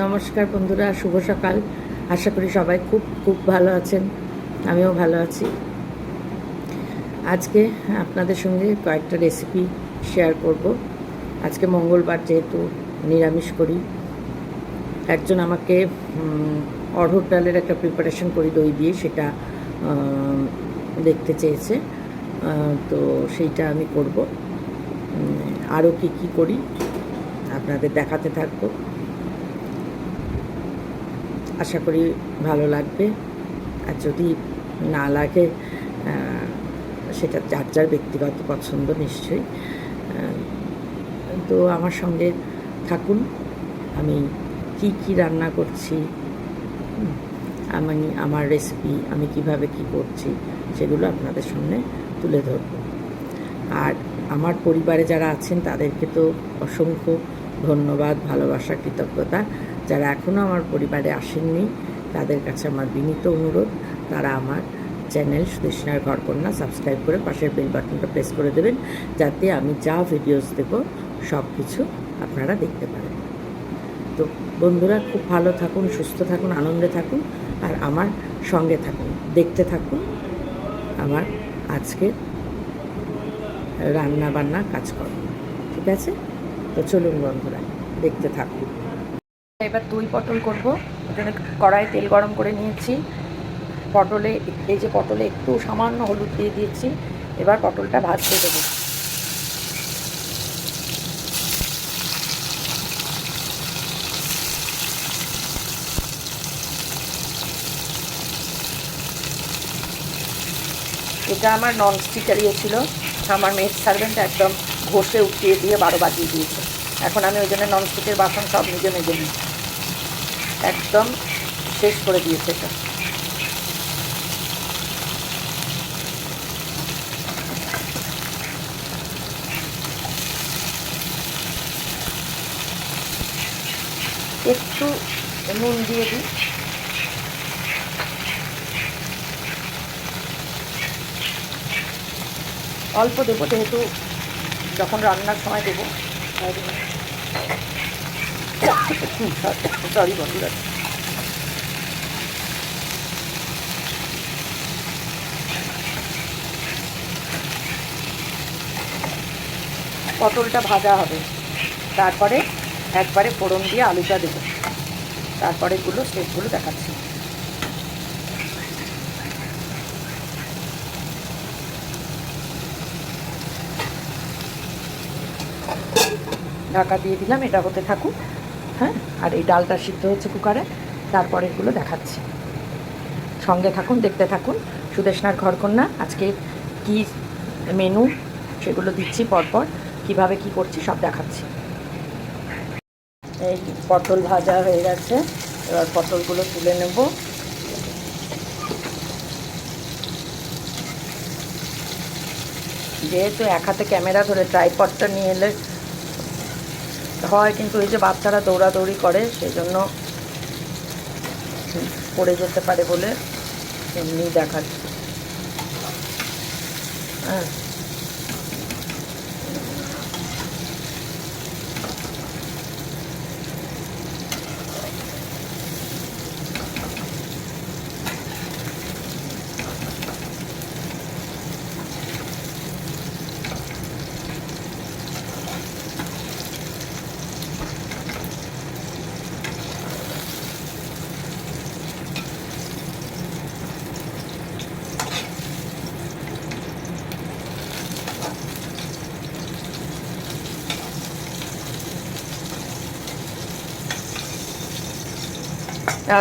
নমস্কার বন্ধুরা, শুভ সকাল। আশা করি সবাই খুব খুব ভালো আছেন। আমিও ভালো আছি। আজকে আপনাদের সঙ্গে কয়েকটা রেসিপি শেয়ার করব। আজকে মঙ্গলবার, যেহেতু নিরামিষ করি। একজন আমাকে অড়হর ডালের একটা প্রিপারেশন করি দই দিয়ে, সেটা দেখতে চেয়েছে, তো সেইটা আমি করব। আরও কি করি আপনাদের দেখাতে থাকবো। আশা করি ভালো লাগবে, আর যদি না লাগে সেটা যার যার ব্যক্তিগত পছন্দ নিশ্চয়ই। তো আমার সঙ্গে থাকুন। আমি কি রান্না করছি, আমার রেসিপি, আমি কিভাবে কি করছি, সেগুলো আপনাদের সামনে তুলে ধরব। আর আমার পরিবারে যারা আছেন তাদেরকে তো অসংখ্য ধন্যবাদ, ভালোবাসা, কৃতজ্ঞতা। যারা এখনও আমার পরিবারে আসেননি তাদের কাছে আমার বিনীত অনুরোধ, তারা আমার চ্যানেল সুদেষ্ণার ঘরকন্যা সাবস্ক্রাইব করে পাশের বেল বাটনটা প্রেস করে দেবেন, যাতে আমি যা ভিডিওস দেব সব কিছু আপনারা দেখতে পারেন। তো বন্ধুরা, খুব ভালো থাকুন, সুস্থ থাকুন, আনন্দে থাকুন, আর আমার সঙ্গে থাকুন, দেখতে থাকুন আমার আজকে রান্না বান্না কাজকর্ম। ঠিক আছে? তো চলুন বন্ধুরা, দেখতে থাকুন। এবার দই পটল করবো। ওখানে কড়াই তেল গরম করে নিয়েছি। পটলে, এই যে পটলে একটু সামান্য হলুদ দিয়ে দিয়েছি। এবার পটলটা ভাজতে দেবো। এটা আমার ননস্টিক ছিল, আমার মেড সার্ভেন্ট একদম ঘষে উঠিয়ে দিয়ে 12 বাজিয়ে দিয়েছে। এখন আমি ওই জন্য ননস্টিকের বাসন সব নিজে মেজে নিই, একদম শেষ করে দিয়েছে এটা। একটু নুন দিয়ে দিই। অল্প দেবো, যেহেতু যখন রান্নার সময় দেবো। সরি বন্ধুরা। পটলটা ভাজা হবে, তারপরে একবারে ফোড়ন দিয়ে আলুটা দেবো, তারপরে স্টেপগুলো দেখাচ্ছি। ঢাকা দিয়ে দিলাম, এটা হতে থাকুক। হ্যাঁ, আর এই ডালটা সিদ্ধ হচ্ছে কুকারে, তারপরে এগুলো দেখাচ্ছি। সঙ্গে থাকুন, দেখতে থাকুন। সুদেষ্ণার ঘরকন্যা আজকে কি মেনু সেগুলো দিচ্ছি পরপর, কিভাবে কি করছি সব দেখাচ্ছি। এই পটল ভাজা হয়ে গেছে, এবার পটলগুলো তুলে নেব। যেহেতু এক হাতে ক্যামেরা ধরে ট্রাইপডটা নিয়ে এলে হয়, কিন্তু এই যে বাচ্চারা দৌড়াদৌড়ি করে, সেই জন্য পড়ে যেতে পারে বলে এমনি দেখাচ্ছি। হ্যাঁ,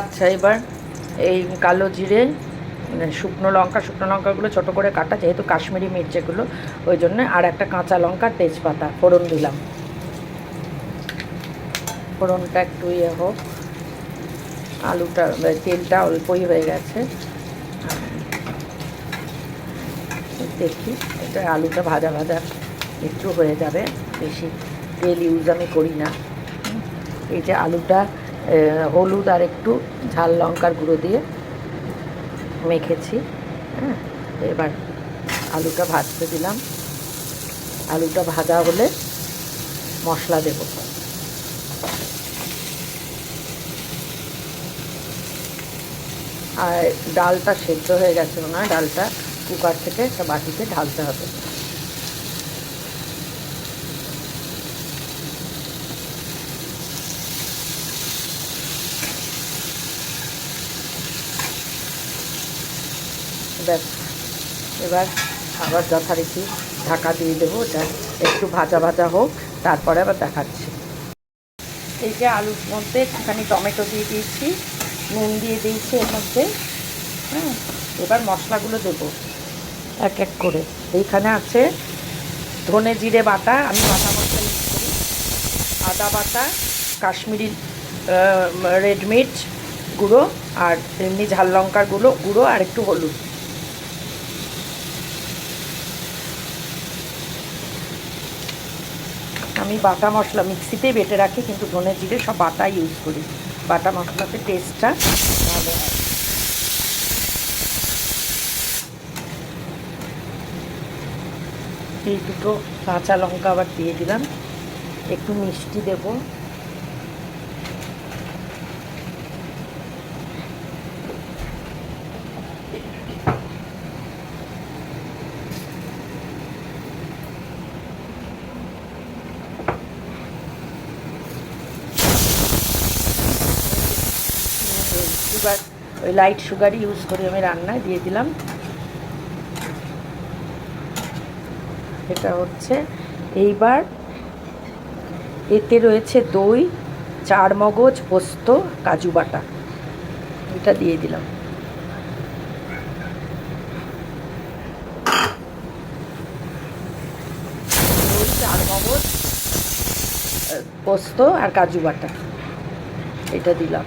আচ্ছা, এবার এই কালো জিরে, শুকনো লঙ্কাগুলো ছোটো করে কাটা, যেহেতু কাশ্মীরি মির্চ এগুলো, ওই জন্য, আর একটা কাঁচা লঙ্কা, তেজপাতা ফোড়ন দিলাম। ফোড়নটা একটু হোক, আলুটা, তেলটা অল্পই হয়ে গেছে। দেখি, এটা আলুটা ভাজা ভাজা একটু হয়ে যাবে, বেশি তেল ইউজ আমি করি না। এই যে আলুটা হলুদ আর একটু ঝাল লঙ্কার গুঁড়ো দিয়ে মেখেছি। হ্যাঁ, এবার আলুটা ভাজতে দিলাম। আলুটা ভাজা হলে মশলা দেব। আর ডালটা সেদ্ধ হয়ে গেছে না, ডালটা কুকার থেকে একটা বাটিতে ঢালতে হবে। ব্যাস, এবার আবার যথারীতি ঢাকা দিয়ে দেবো, ওটা একটু ভাজা ভাজা হোক, তারপরে আবার দেখাচ্ছি। এই যে আলুর মধ্যে একটুখানি টমেটো দিয়ে দিয়েছি, নুন দিয়ে দিয়েছি এর মধ্যে। হ্যাঁ, এবার মশলাগুলো দেবো এক এক করে। এইখানে আছে ধনে জিরে বাটা, আমি বাটা মশলা ইউজ করি, আদা বাটা, কাশ্মীরি রেড মির্চ গুঁড়ো, আর এমনি ঝাল লঙ্কার গুঁড়ো আর একটু হলুদ। আমি বাটা মশলা মিক্সিতেই বেটে রাখি, কিন্তু ধনে জিরে সব বাটা ইউজ করি। বাটা মশলাতে টেস্টটা ভালো হয়। এই দুটো কাঁচা লঙ্কা আবার দিয়ে দিলাম, একটু মিষ্টি দেবো। সুগার, ওই লাইট সুগারই ইউজ করি আমি রান্নায়, দিয়ে দিলাম। এটা হচ্ছে এইবার এতে রয়েছে দই, চার মগজ, পোস্ত, কাজু বাটা, এটা দিয়ে দিলাম। দই, চার মগজ, পোস্ত আর কাজু বাটা, এটা দিলাম।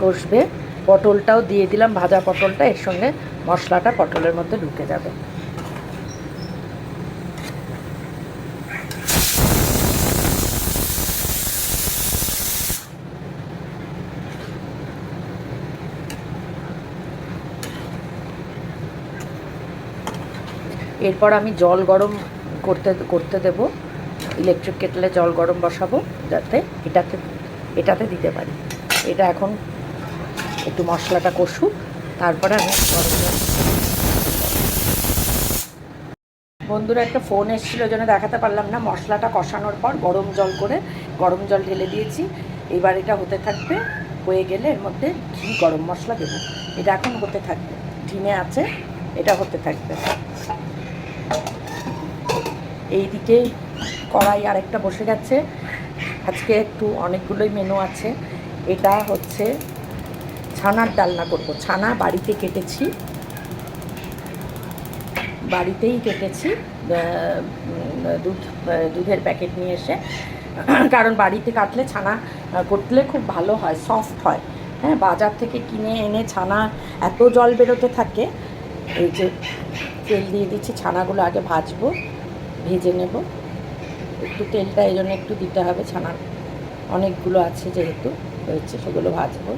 কষবে, পটলটাও দিয়ে দিলাম, ভাজা পটলটা, এর সঙ্গে মশলাটা পটলের মধ্যে ঢুকে যাবে। এরপর আমি জল গরম করতে দেব, ইলেকট্রিক কেটলে জল গরম বসাবো, যাতে এটাতে দিতে পারি। এটা এখন একটু মশলাটা কষুক, তারপরে আমি গরম জল। বন্ধুরা, একটা ফোন এসেছিল, ওই জন্য দেখাতে পারলাম না। মশলাটা কষানোর পর গরম জল ঢেলে দিয়েছি। এবার এটা হতে থাকবে, হয়ে গেলে এর মধ্যে ঘি, গরম মশলা দেবো। এটা এখন হতে থাকবে, ঢিমে আছে, এটা হতে থাকবে। এইদিকে কড়াই আরেকটা বসে গেছে, আজকে একটু অনেকগুলোই মেনু আছে। এটা হচ্ছে ছানার ডালনা করব। ছানা বাড়িতেই কেটেছি, দুধের প্যাকেট নিয়ে এসে, কারণ বাড়িতে কাটলে ছানা করলে খুব ভালো হয়, সফট হয়। হ্যাঁ, বাজার থেকে কিনে এনে ছানা এত জল বেরোতে থাকে। এই যে তেল দিয়ে দিচ্ছি, ছানাগুলো আগে ভাজবো, ভেজে নেব। একটু তেলটা এই জন্য একটু দিতে হবে, ছানার অনেকগুলো আছে যেহেতু হয়েছে, সেগুলো ভাজবো।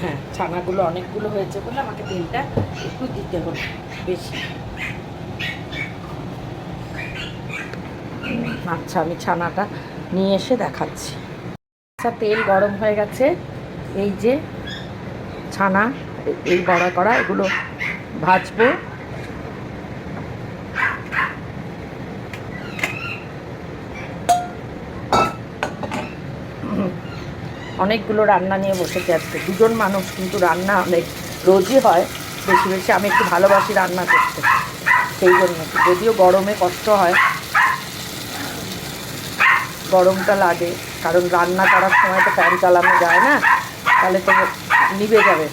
হ্যাঁ, ছানাগুলো অনেকগুলো হয়েছে বলে আমাকে তেলটা একটু দিতে হবে বেশি। আচ্ছা, আমি ছানাটা নিয়ে এসে দেখাচ্ছি। আচ্ছা, তেল গরম হয়ে গেছে। এই যে ছানা, এই বড়া করা, এগুলো ভাজবো। অনেকগুলো রান্না নিয়ে বসেছি আজকে, দুজন মানুষ, কিন্তু রান্না অনেক রোজই হয় বেশি বেশি। আমি একটু ভালোবাসি রান্না করতে, সেই জন্য। যদিও গরমে কষ্ট হয়, গরমটা লাগে, কারণ রান্না করার সময় তো ফ্যান চালানো যায় না, তাহলে তো নিভে যাবে।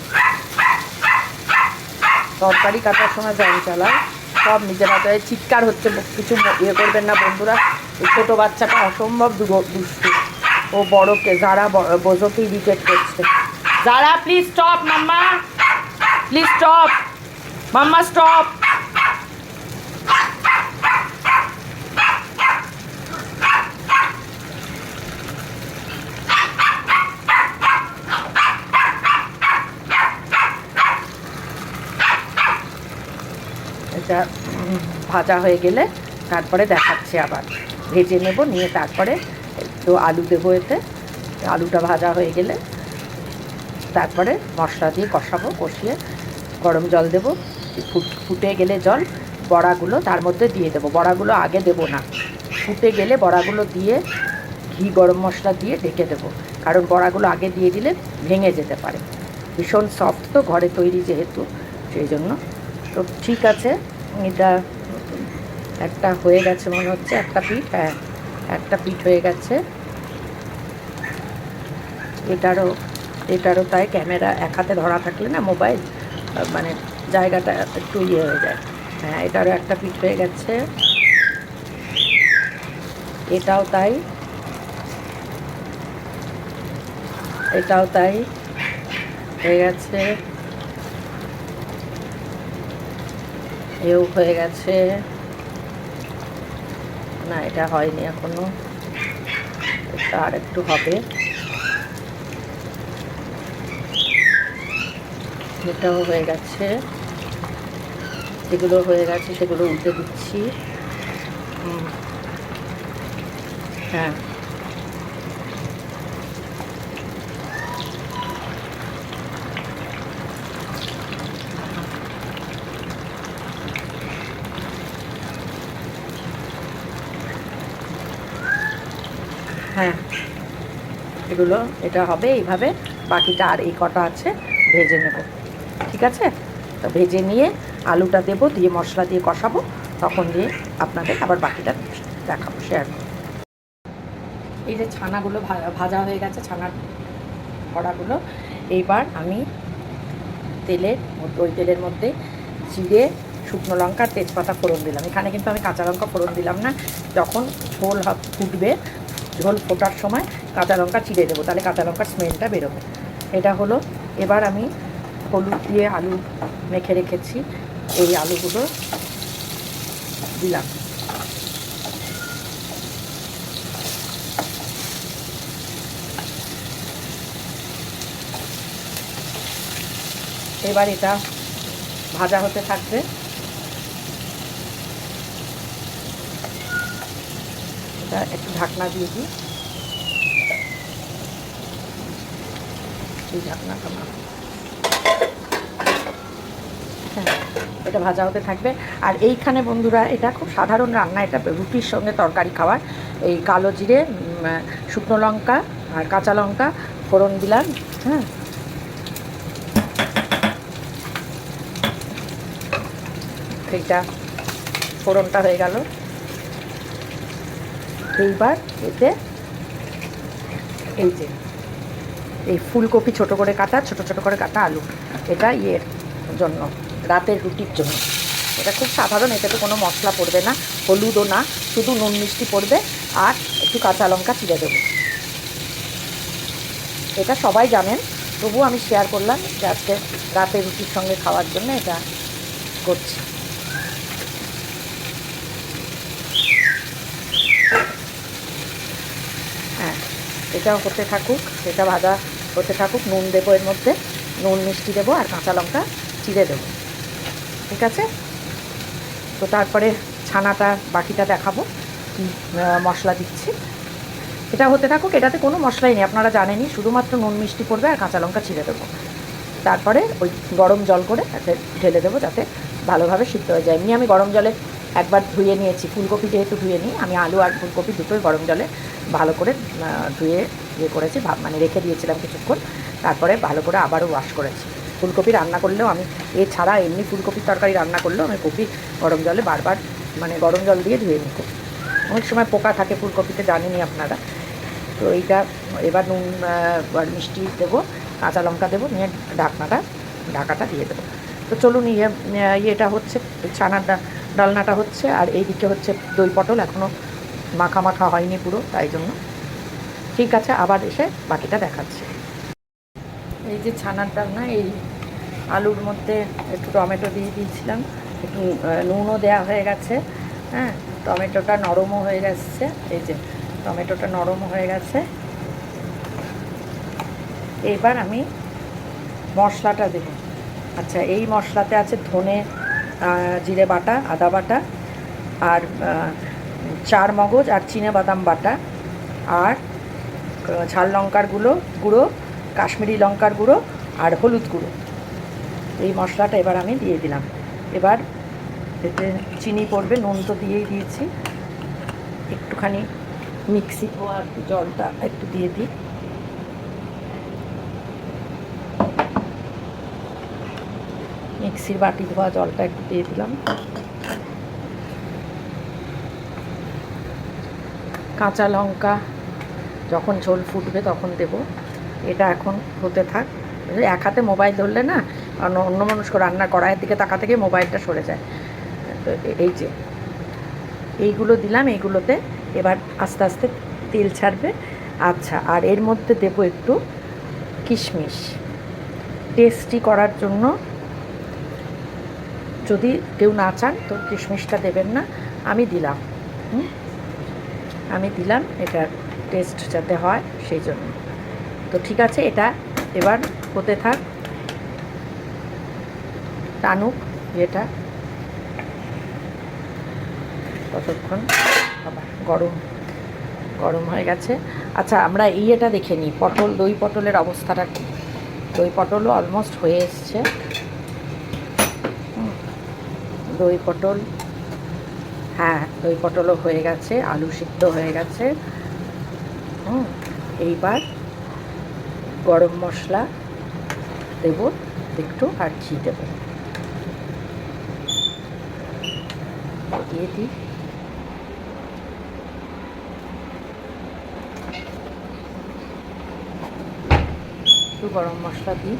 তরকারি কাটার সময় ফ্যান চালায়, সব নিজের হাতে। চিৎকার হচ্ছে, কিছু ইয়ে করবেন না বন্ধুরা। এই ছোটো বাচ্চাটা অসম্ভব দুষ্টু, ও বড়কে যারা বোঝোকে ইরিটেট করছে। যারা, please stop mamma, please stop mamma, stop. এটা ভাজা হয়ে গেলে তারপরে দেখাচ্ছি আবার। ভেজে নেব, নিয়ে তারপরে একটু আলু দেবো এতে। আলুটা ভাজা হয়ে গেলে তারপরে মশলা দিয়ে কষাবো, কষিয়ে গরম জল দেবো, ফুটে গেলে জল বড়াগুলো তার মধ্যে দিয়ে দেবো। বড়াগুলো আগে দেবো না, ফুটে গেলে বড়াগুলো দিয়ে ঘি গরম মশলা দিয়ে ঢেকে দেবো, কারণ বড়াগুলো আগে দিয়ে দিলে ভেঙে যেতে পারে। ভীষণ সফট তো, ঘরে তৈরি যেহেতু, সেই জন্য। তো ঠিক আছে, এটা একটা হয়ে গেছে মনে হচ্ছে, একটা পিঠ, হ্যাঁ একটা পিঠ হয়ে গেছে। এটারও তাই, ক্যামেরা এক হাতে ধরা থাকলে না মোবাইল মানে জায়গাটা একটু ইয়ে হয়ে যায়। হ্যাঁ, এটারও একটা পিঠ হয়ে গেছে, এটাও তাই, এটাও তাই হয়ে গেছে, এও হয়ে গেছে। না, এটা হয়নি এখনো, এটা আর একটু হবে। এটাও হয়ে গেছে, যেগুলো হয়ে গেছে সেগুলো উল্টে দিচ্ছি। হ্যাঁ, হ্যাঁ, এগুলো এটা হবে এইভাবে। বাকিটা আর এই কটা আছে ভেজে নেব, ঠিক আছে? তো ভেজে নিয়ে আলুটা দেবো, দিয়ে মশলা দিয়ে কষাবো, তখন দিয়ে আপনাদের আবার বাকিটা দেখাবো, শেয়ার করবো। এই যে ছানাগুলো ভাজা হয়ে গেছে, ছানার বড়াগুলো, এইবার আমি ওই তেলের মধ্যে জিরে, শুকনো লঙ্কা, তেজপাতা ফোড়ন দিলাম। এখানে কিন্তু আমি কাঁচা লঙ্কা ফোড়ন দিলাম না, যখন ঝোল ফুটবে, ঝোল ফোটার সময় কাঁচা লঙ্কা চিড়ে দেবো, তাহলে কাঁচা লঙ্কার স্মেলটা বেরোবে। এটা হলো। এবার আমি হলুদ দিয়ে আলু মেখে রেখেছি, এই আলুগুলো দিলাম। এবার এটা ভাজা হতে থাকবে। এটা একটু ঢাকনা দিয়ে দিই, এই ঢাকনাটা না, হ্যাঁ, এটা ভাজা হতে থাকবে। আর এইখানে বন্ধুরা, এটা খুব সাধারণ রান্না, এটা রুটির সঙ্গে তরকারি খাওয়ার। এই কালো জিরে, শুকনো লঙ্কা আর কাঁচা লঙ্কা ফোড়ন দিলাম, হ্যাঁ, এইটা ফোড়নটা হয়ে গেল। এইবার এতে এই যে এই ফুলকপি ছোট করে কাটা, ছোট করে কাটা আলু, এটা ইয়ের জন্য, রাতের রুটির জন্য। এটা খুব সাধারণ, এটাতে কোনো মশলা পড়বে না, হলুদও না, শুধু নুন মিষ্টি পড়বে আর একটু কাঁচা লঙ্কা চিড়ে দেবো। এটা সবাই জানেন, তবুও আমি শেয়ার করলাম যে আজকে রাতের রুটির সঙ্গে খাওয়ার জন্য এটা করছি। হ্যাঁ, এটা হতে থাকুক, এটা ভাজা হতে থাকুক। নুন দেবো এর মধ্যে, নুন মিষ্টি দেবো আর কাঁচা লঙ্কা চিড়ে দেবো, ঠিক আছে? তো তারপরে ছানাটা বাকিটা দেখাবো, মশলা দিচ্ছি। এটা হতে থাকুক, এটাতে কোনো মশলাই নেই, আপনারা জানেনই, শুধুমাত্র নুন মিষ্টি পড়বে আর কাঁচা লঙ্কা চিড়ে দেবো। তারপরে ওই গরম জল করে এতে ঢেলে দেবো, যাতে ভালোভাবে সিদ্ধ হয়ে যায়। এমনি আমি গরম জলে একবার ধুয়ে নিয়েছি, ফুলকপি যেহেতু ধুয়ে নিই, আমি আলু আর ফুলকপি দুটোই গরম জলে ভালো করে ধুয়ে ইয়ে করেছি, মানে রেখে দিয়েছিলাম কিছুক্ষণ, তারপরে ভালো করে আবারও ওয়াশ করেছি। ফুলকপি রান্না করলেও আমি, এছাড়া এমনি ফুলকপির তরকারি রান্না করলেও আমি কপি গরম জলে বারবার, মানে গরম জল দিয়ে ধুয়ে নিই। অনেক সময় পোকা থাকে ফুলকপিতে, জানেনই আপনারা। তো এইটা এবার নুন আর মিষ্টি দেবো, কাঁচা লঙ্কা দেবো, নিয়ে ঢাকাটা দিয়ে দেবো। তো চলুন, ইয়েটা হচ্ছে, ছানার ডালনাটা হচ্ছে, আর এইদিকে হচ্ছে দই পটল, এখনও মাখা হয়নি পুরো, তাই জন্য। ঠিক আছে, আবার এসে বাকিটা দেখাচ্ছি। এই যে ছানার ডালনা, এই আলুর মধ্যে একটু টমেটো দিয়ে দিয়েছিলাম, একটু নুনও দেওয়া হয়ে গেছে, হ্যাঁ, টমেটোটা নরমও হয়ে গেছে, এই যে টমেটোটা নরম হয়ে গেছে। এইবার আমি মশলাটা দেব। আচ্ছা, এই মশলাতে আছে ধনে জিরে বাটা, আদা বাটা আর চার মগজ আর চিনেবাদাম বাটা, আর ঝাল লঙ্কার গুঁড়ো, কাশ্মীরি লঙ্কার গুঁড়ো আর হলুদ গুঁড়ো। এই মশলাটা এবার আমি দিয়ে দিলাম। এবার এতে চিনি পড়বে, নুন তো দিয়েই দিয়েছি। একটুখানি মিক্সি ধোয়ার জলটা একটু দিয়ে দিই। মিক্সির বাটি ধোয়া জলটা একটু দিয়ে দিলাম। কাঁচা লঙ্কা যখন ঝোল ফুটবে তখন দেব। এটা এখন হতে থাক। এক হাতে মোবাইল ধরলে না অন্য মানুষ রান্না কড়াইয়ের দিকে তাকা থেকে মোবাইলটা সরে যায়। তো এই যে এইগুলো দিলাম, এইগুলোতে এবার আস্তে আস্তে তেল ছাড়বে। আচ্ছা, আর এর মধ্যে দেব একটু কিশমিশ টেস্টি করার জন্য। যদি কেউ না চান তো কিশমিশটা দেবেন না, আমি দিলাম। আমি দিলাম, এটা টেস্ট যাতে হয় সেই জন্য। তো ঠিক আছে, এটা এবার হতে থাক, টানুক এটা ততক্ষণ। আবার গরম হয়ে গেছে। আচ্ছা, আমরা এটা দেখে নিই, দই পটলের অবস্থাটা কী। দই পটলও অলমোস্ট হয়ে এসছে। দই পটল, হ্যাঁ দই পটলও হয়ে গেছে, আলু সিদ্ধ হয়ে গেছে। এইবার গরম মশলা দেব একটু, আর ঘি দেব, দিয়ে দিই। একটু গরম মশলা দিই,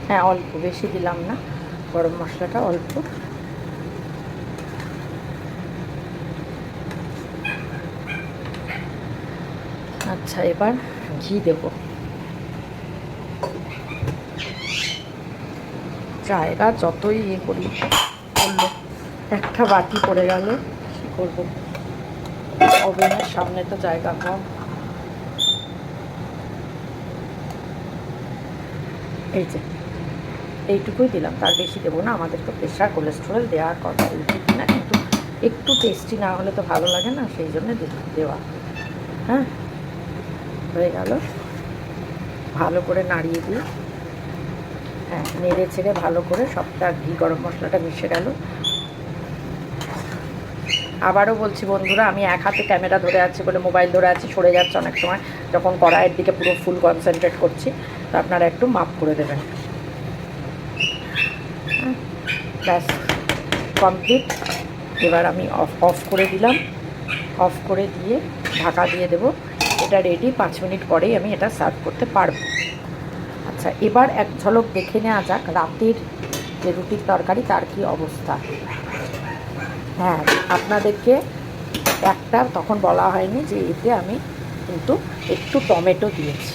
হ্যাঁ অল্প, বেশি দিলাম না, গরম মশলাটা অল্প। আচ্ছা, এবার ঘি দেব। জায়গা যতই করি করলো, একটা বাটি পড়ে গেল, কী করবো, ওভেনের সামনে তো জায়গা কম। এই যে এইটুকুই দিলাম, তার বেশি দেবো না। আমাদের তো প্রেশার কোলেস্টেরল দেওয়ার কথা উচিত না, কিন্তু একটু টেস্টি না হলে তো ভালো লাগে না, সেই জন্য দেওয়া। হ্যাঁ, হয়ে গেল, ভালো করে নাড়িয়ে দিই। হ্যাঁ, নেড়ে ছেড়ে ভালো করে সবটা ঘি গরম মশলাটা মিশে গেল। আবারও বলছি বন্ধুরা, আমি এক হাতে ক্যামেরা ধরে আছি বলে মোবাইল ধরে আছি, সরে যাচ্ছে অনেক সময় যখন কড়াইয়ের দিকে পুরো ফুল কনসেন্ট্রেট করছি, তো আপনারা একটু মাপ করে দেবেন। ব্যাস কমপ্লিট। এবার আমি অফ করে দিলাম। অফ করে দিয়ে ঢাকা দিয়ে দেব। এটা রেডি, 5 মিনিট পরেই আমি এটা সার্ভ করতে পারবো। আচ্ছা, এবার এক ঝলক দেখে নেওয়া যাক রাতের যে রুটির তরকারি তার কি অবস্থা। হ্যাঁ, আপনাদেরকে একটা তখন বলা হয়নি যে এতে আমি কিন্তু একটু টমেটো দিয়েছি,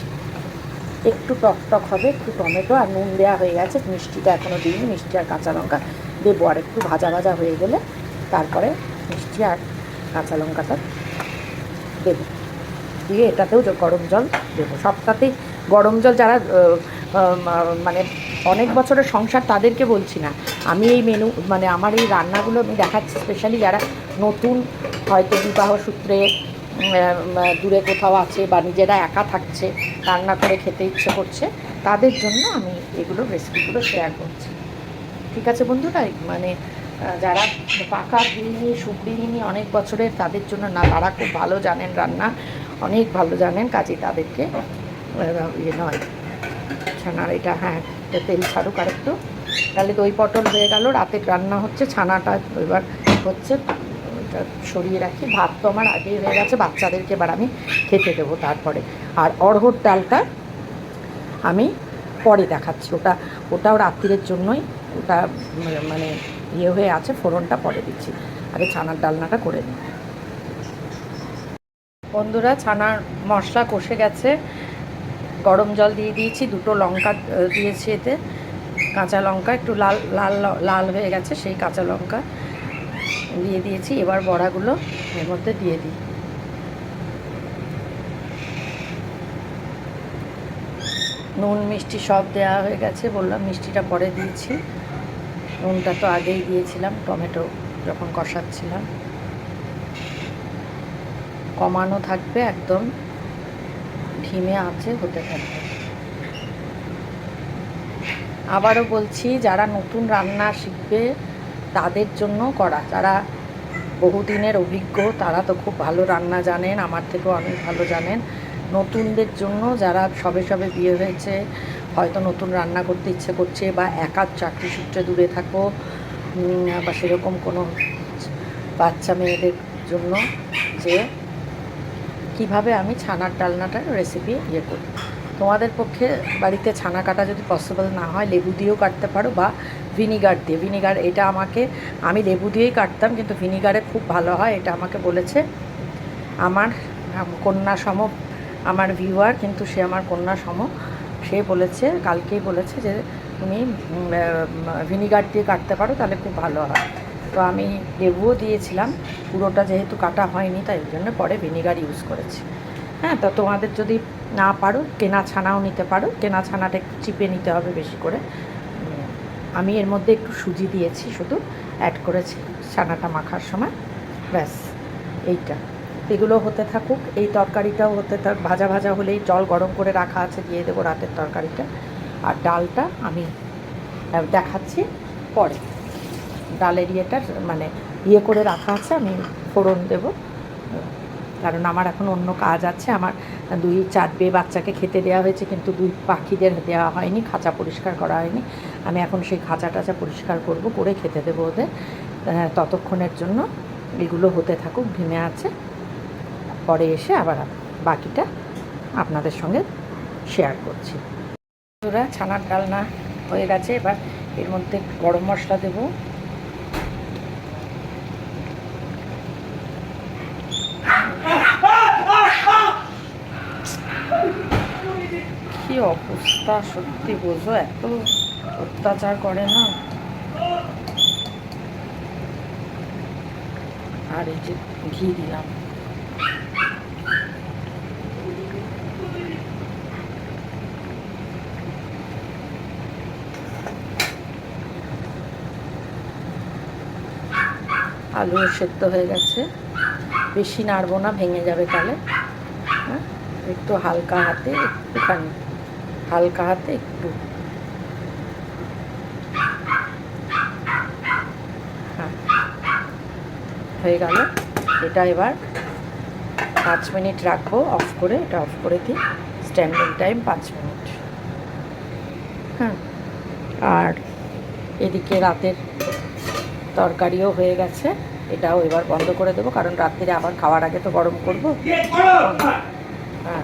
একটু টকটক হবে, একটু টমেটো আর নুন দেওয়া হয়ে গেছে। মিষ্টিটা এখনও দিইনি, মিষ্টি আর কাঁচা লঙ্কা দেবো, আর একটু ভাজা ভাজা হয়ে গেলে তারপরে মিষ্টি আর কাঁচা লঙ্কাটা দেবো, দিয়ে এটাতেও গরম জল দেবো। সবটাতেই গরম জল। যারা মানে অনেক বছরের সংসার তাদেরকে বলছি না, আমি এই মেনু মানে আমার এই রান্নাগুলো আমি দেখাচ্ছি স্পেশালি যারা নতুন, হয়তো বিবাহ সূত্রে দূরে কোথাও আছে বা নিজেরা একা থাকছে, রান্না করে খেতে ইচ্ছে করছে, তাদের জন্য আমি এগুলো রেসিপিগুলো শেয়ার করছি। ঠিক আছে বন্ধুরা, মানে যারা পাকা গৃহিণী, সুগৃহিণী অনেক বছরের, তাদের জন্য না, তারা খুব ভালো জানেন রান্না, অনেক ভালো জানেন, কাজে তাদেরকে নয়। ছানার এটা, হ্যাঁ এটা তেল ছাড়ুক আর একটু, তাহলে দই পটল হয়ে গেল। রাতের রান্না হচ্ছে, ছানাটা এবার হচ্ছে, এটা সরিয়ে রাখি। ভাত তো আমার আগেই হয়ে গেছে, বাচ্চাদেরকে এবার আমি খেতে দেবো তারপরে। আর অড়হর ডালটা আমি পরে দেখাচ্ছি, ওটাও রাত্রিরের জন্যই, ওটা মানে ইয়ে হয়ে আছে, ফোড়নটা পরে দিচ্ছি, আগে ছানার ডালনাটা করে নিই। বন্ধুরা, ছানার মশলা কষে গেছে, গরম জল দিয়ে দিয়েছি, 2টো লঙ্কা দিয়েছি এতে, কাঁচা লঙ্কা একটু লাল লাল লাল হয়ে গেছে, সেই কাঁচা লঙ্কা দিয়ে দিয়েছি। এবার বড়াগুলো এর মধ্যে দিয়ে দিই। নুন মিষ্টি সব দেওয়া হয়ে গেছে, বললাম মিষ্টিটা পরে দিয়েছি। নুনটা তো আগেই দিয়েছিলাম টমেটো যখন কষাচ্ছিলাম। কমানো থাকবে, একদম ধিমে আঁচে হতে থাকবে। আবারও বলছি, যারা নতুন রান্না শিখবে তাদের জন্য করা, যারা বহুদিনের অভিজ্ঞ তারা তো খুব ভালো রান্না জানেন, আমার থেকেও অনেক ভালো জানেন। নতুনদের জন্য, যারা সবে সবে বিয়ে হয়েছে, হয়তো নতুন রান্না করতে ইচ্ছে করছে, বা একা চাকরি সূত্রে দূরে থাকো, বা সেরকম কোনো বাচ্চা মেয়েদের জন্য, যে কিভাবে আমি ছানার ডালনাটার রেসিপি করি। তোমাদের পক্ষে বাড়িতে ছানা কাটা যদি পসিবল না হয়, লেবু দিয়েও কাটতে পারো, বা ভিনিগার দিয়ে। ভিনিগার, এটা আমি লেবু দিয়েই কাটতাম, কিন্তু ভিনিগারে খুব ভালো হয়, এটা আমাকে বলেছে আমার কন্যা সম আমার ভিউয়ার, কিন্তু সে আমার কন্যা সম। সে বলেছে, কালকেই বলেছে যে তুমি ভিনিগার দিয়ে কাটতে পারো, তাহলে খুব ভালো হয়। তো আমি লেবুও দিয়েছিলাম, পুরোটা যেহেতু কাটা হয়নি তাই জন্য পরে ভিনিগার ইউজ করেছি। হ্যাঁ, তো তোমাদের যদি না পারো কেনা ছানাও নিতে পারো, কেনা ছানাটা একটু চিপে নিতে হবে বেশি করে। আমি এর মধ্যে একটু সুজি দিয়েছি, শুধু অ্যাড করেছি ছানাটা মাখার সময়, ব্যাস। এইটা, এগুলো হতে থাকুক, এই তরকারিটাও হতে থাক, ভাজা ভাজা হলেই জল গরম করে রাখা আছে, দিয়ে দেবো রাতের তরকারিটা। আর ডালটা আমি দেখাচ্ছি পরে, ডালের করে রাখা আছে, আমি ফোড়ন দেব, কারণ আমার এখন অন্য কাজ আছে। আমার 2-4 বাচ্চাকে খেতে দেওয়া হয়েছে, কিন্তু 2 পাখিদের দেওয়া হয়নি, খাঁচা পরিষ্কার করা হয়নি। আমি এখন সেই খাঁচা টাচা পরিষ্কার করব, করে খেতে দেবো ওদের। ততক্ষণের জন্য এগুলো হতে থাকুক ধিমে আছে, পরে এসে আবার বাকিটা আপনাদের সঙ্গে শেয়ার করছি। বন্ধুরা, ছানার ডালনা হয়ে গেছে, এবার এর মধ্যে গরম মশলা দেবো। কি অবস্থা সত্যি, বোঝো, এত অত্যাচার করে না। আর এই যে ঘি দিলাম, আলু সেদ্ধ হয়ে গেছে, বেশি নাড়বো না, ভেঙে যাবে তাহলে। হ্যাঁ, একটু হালকা হাতে, একটুখানি হালকা হাতে একটু, হ্যাঁ, হয়ে গেল। এটা এবার 5 মিনিট রাখবো অফ করে, এটা অফ করে দিই, স্ট্যান্ডিং টাইম 5 মিনিট। হ্যাঁ, আর এদিকে রাতের তরকারিও হয়ে গেছে, এটাও এবার বন্ধ করে দেবো, কারণ রাত্রিরে আবার খাওয়ার আগে তো গরম করবো। হ্যাঁ।